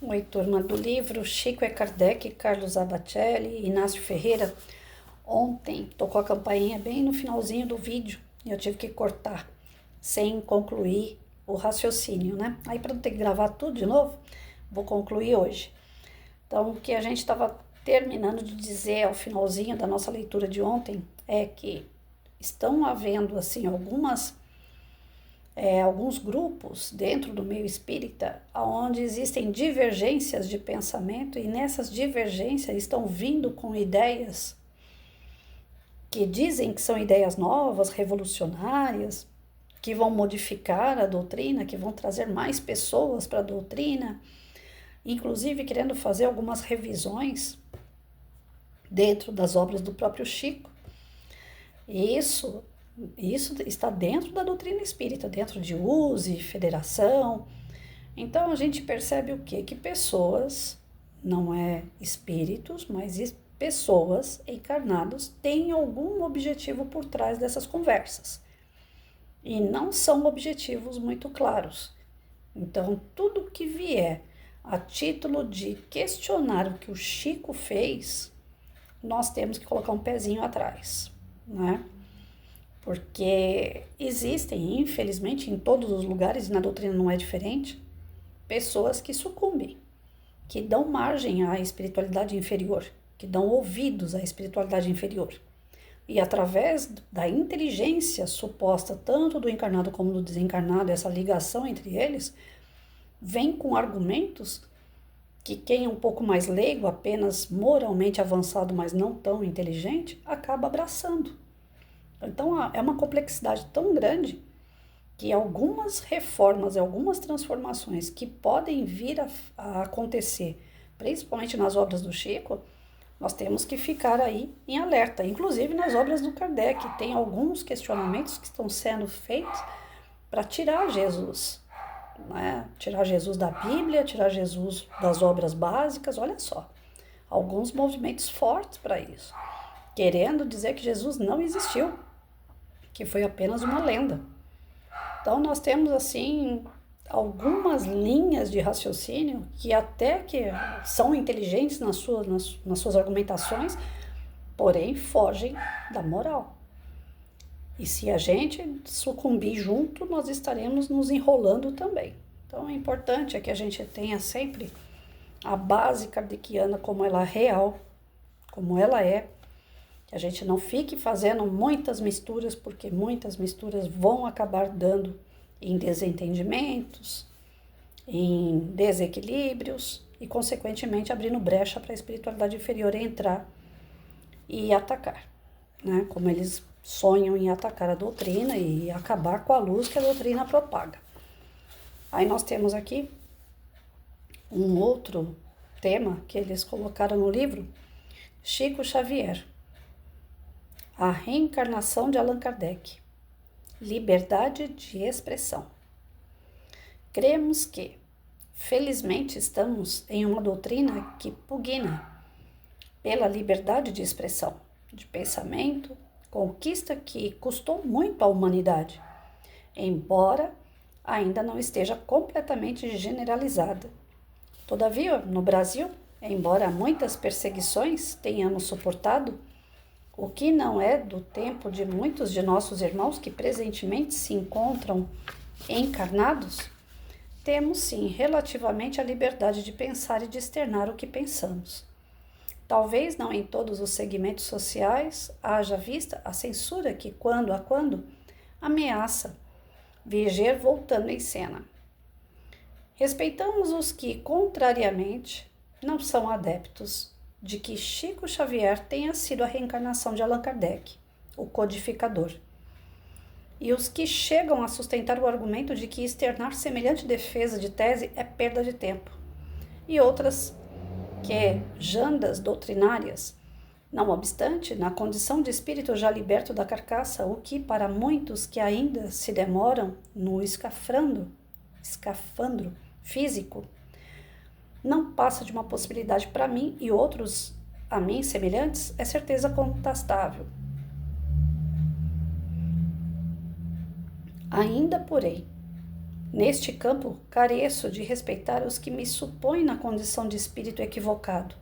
Oi, turma do livro Chico e Kardec, Carlos Abacelli, Inácio Ferreira. Ontem tocou a campainha bem no finalzinho do vídeo e eu tive que cortar sem concluir o raciocínio, né? Aí, para não ter que gravar tudo de novo, vou concluir hoje. Então, o que a gente estava terminando de dizer ao finalzinho da nossa leitura de ontem é que estão havendo, assim, alguns grupos dentro do meio espírita onde existem divergências de pensamento e nessas divergências estão vindo com ideias que dizem que são ideias novas, revolucionárias, que vão modificar a doutrina, que vão trazer mais pessoas para a doutrina, inclusive querendo fazer algumas revisões dentro das obras do próprio Chico. E isso está dentro da doutrina espírita, dentro de use, federação. Então a gente percebe o quê? Que pessoas, não é espíritos, mas pessoas encarnadas têm algum objetivo por trás dessas conversas. E não são objetivos muito claros. Então tudo que vier a título de questionar o que o Chico fez, nós temos que colocar um pezinho atrás, né? Porque existem, infelizmente, em todos os lugares, e na doutrina não é diferente, pessoas que sucumbem, que dão margem à espiritualidade inferior, que dão ouvidos à espiritualidade inferior. E através da inteligência suposta, tanto do encarnado como do desencarnado, essa ligação entre eles, vem com argumentos que quem é um pouco mais leigo, apenas moralmente avançado, mas não tão inteligente, acaba abraçando. Então é uma complexidade tão grande que algumas reformas, algumas transformações que podem vir a acontecer, principalmente nas obras do Chico, nós temos que ficar aí em alerta. Inclusive nas obras do Kardec, tem alguns questionamentos que estão sendo feitos para tirar Jesus, né? Tirar Jesus da Bíblia, tirar Jesus das obras básicas, olha só. Alguns movimentos fortes para isso, querendo dizer que Jesus não existiu, que foi apenas uma lenda. Então nós temos assim algumas linhas de raciocínio que até que são inteligentes nas suas argumentações, porém fogem da moral. E se a gente sucumbir junto, nós estaremos nos enrolando também. Então é importante que a gente tenha sempre a base kardeciana como ela é real, como ela é, que a gente não fique fazendo muitas misturas, porque muitas misturas vão acabar dando em desentendimentos, em desequilíbrios e, consequentemente, abrindo brecha para a espiritualidade inferior entrar e atacar, né? Como eles sonham em atacar a doutrina e acabar com a luz que a doutrina propaga. Aí nós temos aqui um outro tema que eles colocaram no livro, Chico Xavier. A reencarnação de Allan Kardec. Liberdade de expressão. Cremos que, felizmente, estamos em uma doutrina que pugna pela liberdade de expressão, de pensamento, conquista que custou muito à humanidade, embora ainda não esteja completamente generalizada. Todavia, no Brasil, embora muitas perseguições tenhamos suportado, o que não é do tempo de muitos de nossos irmãos que presentemente se encontram encarnados, temos sim relativamente a liberdade de pensar e de externar o que pensamos. Talvez não em todos os segmentos sociais haja vista a censura que, quando a quando, ameaça viger voltando em cena. Respeitamos os que, contrariamente, não são adeptos de que Chico Xavier tenha sido a reencarnação de Allan Kardec, o codificador. E os que chegam a sustentar o argumento de que externar semelhante defesa de tese é perda de tempo. E outras que, jandas doutrinárias, não obstante, na condição de espírito já liberto da carcaça, o que para muitos que ainda se demoram no escafandro físico, não passa de uma possibilidade para mim e outros a mim semelhantes, é certeza contestável. Ainda, porém, Neste campo, careço de respeitar os que me supõem na condição de espírito equivocado,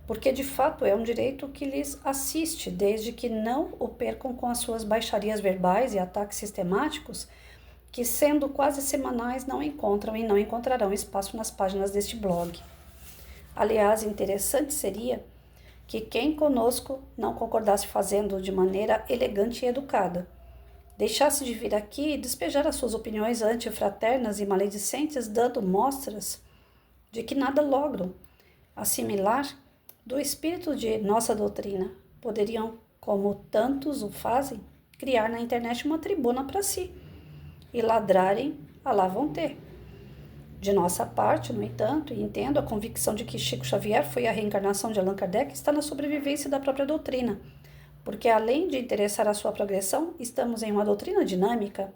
porque de fato é um direito que lhes assiste, desde que não o percam com as suas baixarias verbais e ataques sistemáticos, que, sendo quase semanais, não encontram e não encontrarão espaço nas páginas deste blog. Aliás, interessante seria que quem conosco não concordasse fazendo de maneira elegante e educada, deixasse de vir aqui e despejar as suas opiniões antifraternas e maledicentes, dando mostras de que nada logram assimilar do espírito de nossa doutrina. Poderiam, como tantos o fazem, criar na internet uma tribuna para si e ladrarem a lá vão ter. De nossa parte, no entanto, e entendo a convicção de que Chico Xavier foi a reencarnação de Allan Kardec, está na sobrevivência da própria doutrina, porque além de interessar a sua progressão, estamos em uma doutrina dinâmica.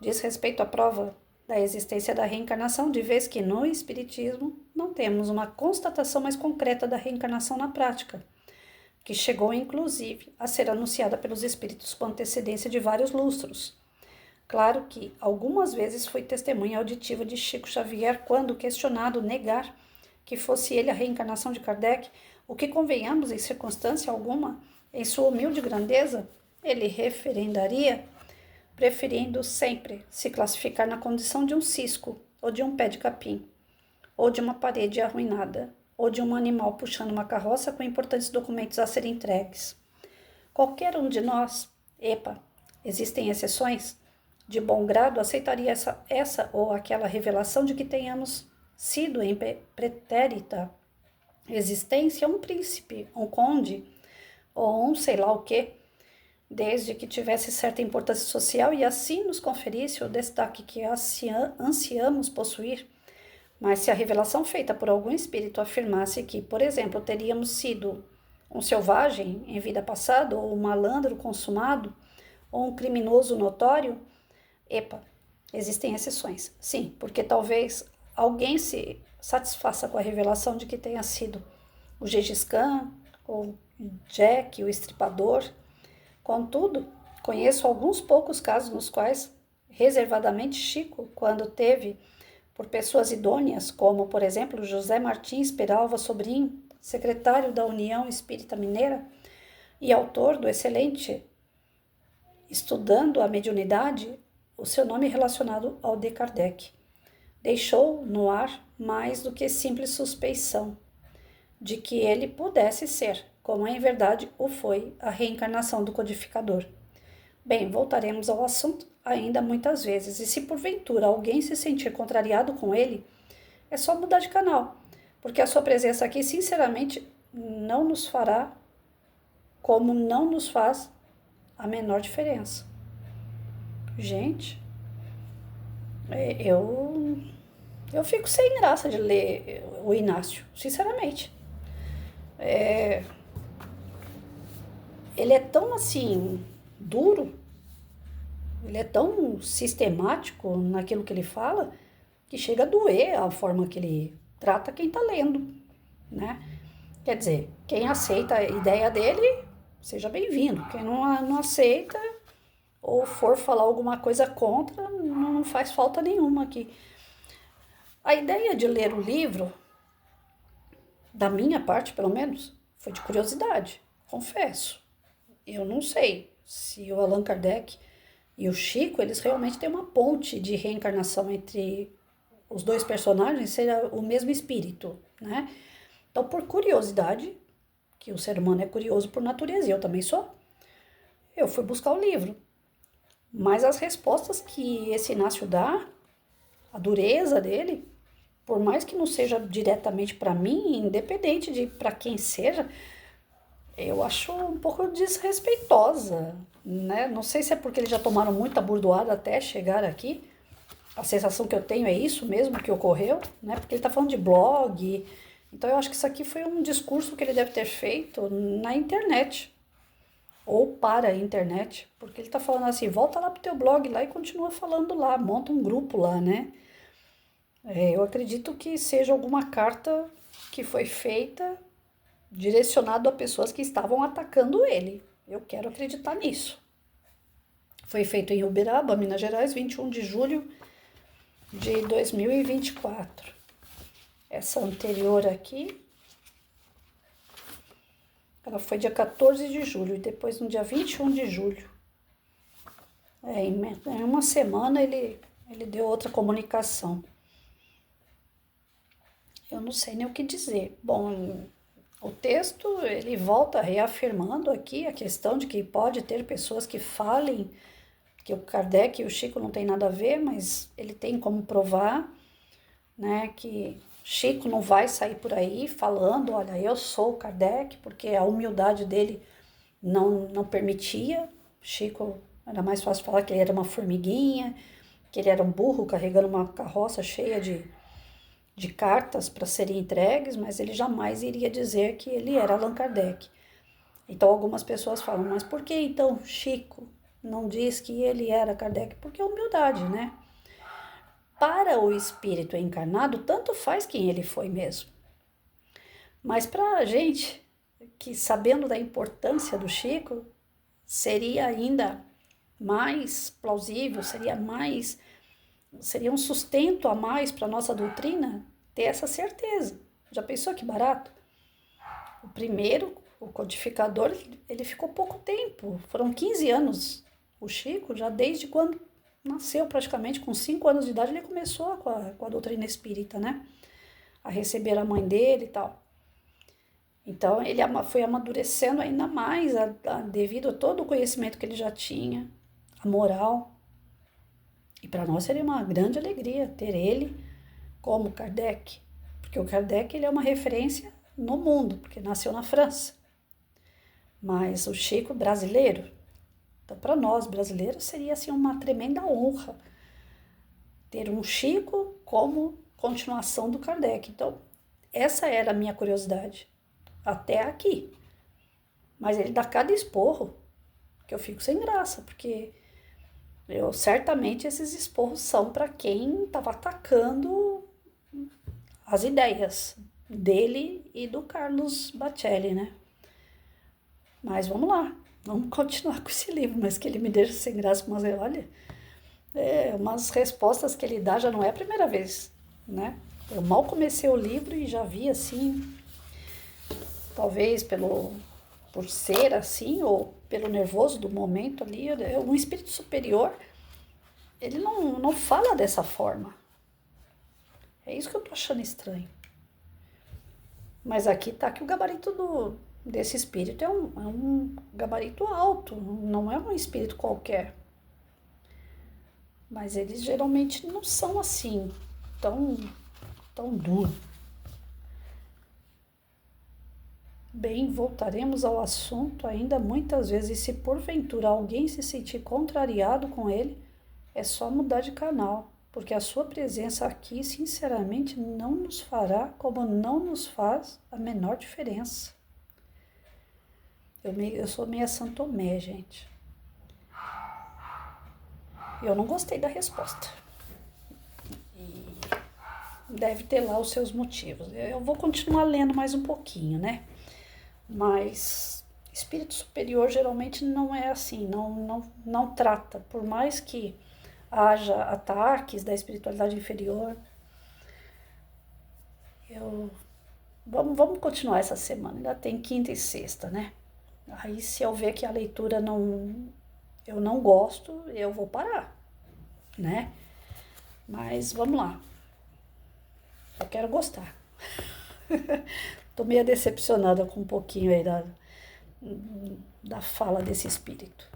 Diz respeito à prova da existência da reencarnação, de vez que no Espiritismo não temos uma constatação mais concreta da reencarnação na prática, que chegou inclusive a ser anunciada pelos espíritos com antecedência de vários lustros. Claro que algumas vezes foi testemunha auditiva de Chico Xavier quando questionado negar que fosse ele a reencarnação de Kardec, o que, convenhamos, em circunstância alguma, em sua humilde grandeza, ele referendaria, preferindo sempre se classificar na condição de um cisco, ou de um pé de capim, ou de uma parede arruinada, ou de um animal puxando uma carroça com importantes documentos a serem entregues. Qualquer um de nós, existem exceções, de bom grado aceitaria essa ou aquela revelação de que tenhamos sido em pretérita existência um príncipe, um conde, ou um sei lá o quê, desde que tivesse certa importância social e assim nos conferisse o destaque que ansiamos possuir. Mas se a revelação feita por algum espírito afirmasse que, por exemplo, teríamos sido um selvagem em vida passada, ou um malandro consumado, ou um criminoso notório, existem exceções, sim, porque talvez alguém se satisfaça com a revelação de que tenha sido o Gengis Khan, ou Jack, o Estripador. Contudo, conheço alguns poucos casos nos quais, reservadamente Chico, quando teve por pessoas idôneas, como, por exemplo, José Martins Peralva Sobrinho, secretário da União Espírita Mineira e autor do excelente Estudando a Mediunidade, o seu nome relacionado ao de Kardec, deixou no ar mais do que simples suspeição de que ele pudesse ser, como em verdade o foi, a reencarnação do codificador. Bem, voltaremos ao assunto ainda muitas vezes, e se porventura alguém se sentir contrariado com ele, é só mudar de canal, porque a sua presença aqui, sinceramente, não nos fará, como não nos faz, a menor diferença. Gente, eu fico sem graça de ler o Inácio, sinceramente. Ele é tão, assim, duro, ele é tão sistemático naquilo que ele fala, que chega a doer a forma que ele trata quem está lendo, né? Quer dizer, quem aceita a ideia dele, seja bem-vindo. Quem não aceita ou for falar alguma coisa contra, não faz falta nenhuma aqui. A ideia de ler o livro, da minha parte pelo menos, foi de curiosidade, confesso. Eu não sei se o Allan Kardec e o Chico, eles realmente têm uma ponte de reencarnação entre os dois personagens, seja o mesmo espírito, né? Então, por curiosidade, que o ser humano é curioso por natureza, e eu também sou, eu fui buscar o livro. Mas as respostas que esse Inácio dá, a dureza dele, por mais que não seja diretamente para mim, independente de para quem seja, eu acho um pouco desrespeitosa, né? Não sei se é porque eles já tomaram muita burdoada até chegar aqui. A sensação que eu tenho é isso mesmo que ocorreu, né? Porque ele está falando de blog. Então eu acho que isso aqui foi um discurso que ele deve ter feito na internet. Ou para a internet. Porque ele está falando assim, volta lá pro teu blog lá e continua falando lá. Monta um grupo lá, né? Eu acredito que seja alguma carta que foi feita direcionado a pessoas que estavam atacando ele. Eu quero acreditar nisso. Foi feito em Uberaba, Minas Gerais, 21 de julho de 2024. Essa anterior aqui, ela foi dia 14 de julho, e depois no dia 21 de julho. Em uma semana ele deu outra comunicação. Eu não sei nem o que dizer. Bom, o texto, ele volta reafirmando aqui a questão de que pode ter pessoas que falem que o Kardec e o Chico não tem nada a ver, mas ele tem como provar, né, que Chico não vai sair por aí falando, olha, eu sou o Kardec, porque a humildade dele não permitia. Chico, era mais fácil falar que ele era uma formiguinha, que ele era um burro carregando uma carroça cheia de cartas para serem entregues, mas ele jamais iria dizer que ele era Allan Kardec. Então algumas pessoas falam, mas por que então Chico não diz que ele era Kardec? Porque é humildade, né? Para o espírito encarnado, tanto faz quem ele foi mesmo. Mas para a gente, que sabendo da importância do Chico, seria ainda mais plausível, seria um sustento a mais para a nossa doutrina ter essa certeza. Já pensou que barato? O primeiro, o codificador, ele ficou pouco tempo, foram 15 anos. O Chico, já desde quando nasceu praticamente, com 5 anos de idade, ele começou com a doutrina espírita, né? A receber a mãe dele e tal. Então, ele foi amadurecendo ainda mais devido a todo o conhecimento que ele já tinha, a moral. E para nós seria uma grande alegria ter ele como Kardec, porque o Kardec ele é uma referência no mundo, porque nasceu na França. Mas o Chico brasileiro, então para nós brasileiros seria assim uma tremenda honra ter um Chico como continuação do Kardec. Então, essa era a minha curiosidade até aqui. Mas ele dá cada esporro que eu fico sem graça, porque certamente esses esporros são para quem estava atacando as ideias dele e do Carlos Bacelli, né? Mas vamos lá, vamos continuar com esse livro, mas que ele me deixa sem graça, mas olha, umas respostas que ele dá já não é a primeira vez, né? Eu mal comecei o livro e já vi assim, talvez por ser assim, ou pelo nervoso do momento ali, um espírito superior, ele não fala dessa forma. É isso que eu tô achando estranho. Mas aqui tá que o gabarito desse espírito é um gabarito alto, não é um espírito qualquer. Mas eles geralmente não são assim, tão duro. Bem, voltaremos ao assunto ainda muitas vezes, e se porventura alguém se sentir contrariado com ele, é só mudar de canal, porque a sua presença aqui, sinceramente, não nos fará como não nos faz a menor diferença. Eu sou meia Santomé, gente. Eu não gostei da resposta. E deve ter lá os seus motivos. Eu vou continuar lendo mais um pouquinho, né? Mas espírito superior geralmente não é assim, não trata, por mais que haja ataques da espiritualidade inferior. Vamos continuar essa semana, ainda tem quinta e sexta, né? Aí se eu ver que a leitura eu não gosto, eu vou parar, né? Mas vamos lá, eu quero gostar. Tô meio decepcionada com um pouquinho aí da fala desse espírito.